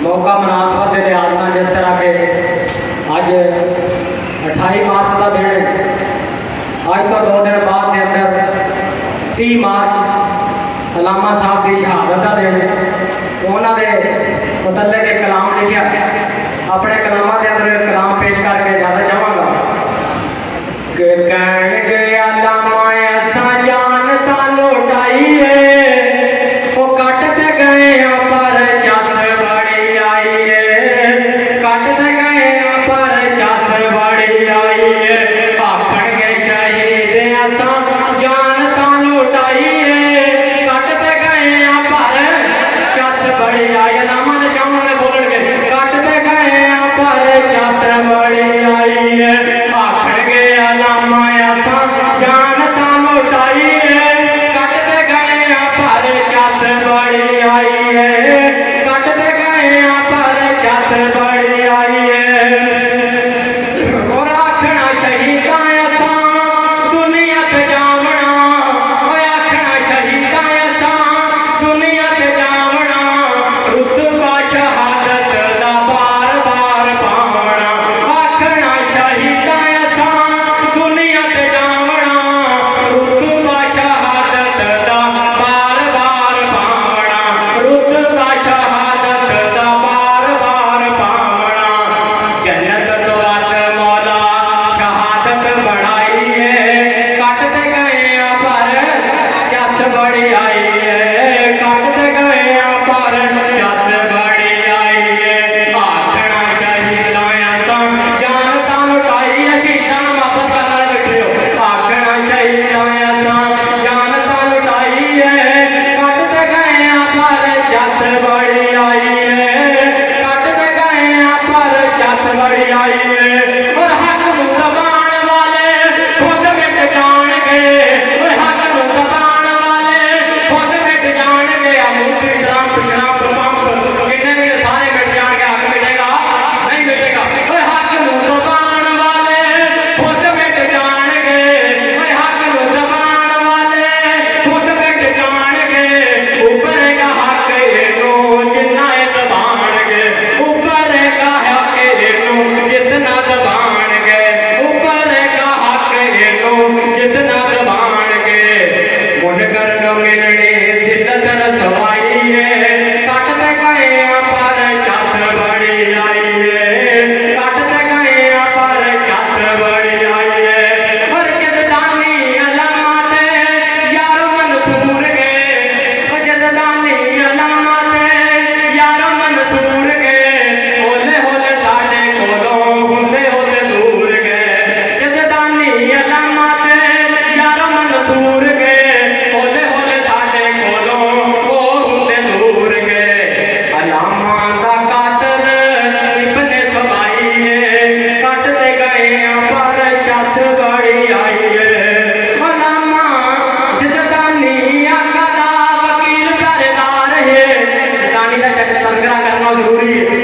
मौका मुनासबत के लिहाज में जिस तरह के अज 28 मार्च का दिन अज तो 2 दिन बाद के अंदर 30 मार्च अलामा साहब की शहादत का दिन तो उन्होंने मुतल्लिक एक कलाम लिखा। अपने कलामा के अंदर एक कलाम पेश करके इजाजत चाहवागा कि कहण गया लामा ऐसा जानता लौटाइए वो कटते गए पर चस बड़ी आई है, कटते गए पर चस बड़ी आई है। आखण के शहीद ऐसा जानता लौटाइए कटते गए पर चस बड़ी आई। लामा ने चाहूँ ने बोलन के कटते गए पर चस बड़ी आई है। आखण के लामा ऐसा जानता लौटाइए कटते गए पर चस बड़ी आई है, कटते गए पर चस बड़ी आई है। और आखना शहीदा ऐसा दुनिया ते जावना, आखना शहीदा ऐसा दुनिया ते जावना, रुतबा शहादत दा बार बार पावना। आखना शहीदा ऐसा दुनिया ते जावना, रुतबा शहादत दा बार बार पावना, रुतबा शहादत दा बार बार पावना। जन्नत तो रात मौला शहादत बढ़ाई है, कटते गए पर चस बड़ी आई है, कटते गए पर चस बड़ी आई है। आखना शहीदा ऐसा जानता लुटाई है, शहीदा वापस करना बैठे हो। आखना शहीदा ऐसा जानता लुटाई है कटते गए पर चस बड़ी आई है, कटते गए पर चस बड़ी आई है। और हक दबाण वाले खुद मिट जाणगे, और हक दबाण वाले खुद मिट जाणगे। मोदी ट्रंप शराब पंप जिन्ने भी सारे मिट जाणगे, हक मिटेगा नहीं मिटेगा। और हक दबाण वाले खुद मिट जाणगे, और हक दबाण वाले खुद मिट जाणगे। ऊपर का हक इनू जितना दबाणगे, ऊपर का हक इनू जितना दबाणगे, ऊपर का हक इनू जितना दबाणगे। मुनकर नो मिलनी जिल्लत रसवाई है, कटते गए पर चस बड़ी आई है, कटते गए पर चस बड़ी आई है। और जज़दानी अलामत यारो मंसूर के, और जज़दानी अलामत यारो मंसूर के, होले होले साडे कोलों हुंदे होले दूर गए। जज़दानी अलामत यारो मंसूर के, होले होले साडे कोलों ओ हुंदे दूर गए। अलामा दा कातल इब्ने सबाई है, कटते गए पर चस बड़ी आई है। अलामा जज़दानी आका दा वकील पहरेदार है। जज़दानी दा चक्कर तज़किरा करना जरूरी है।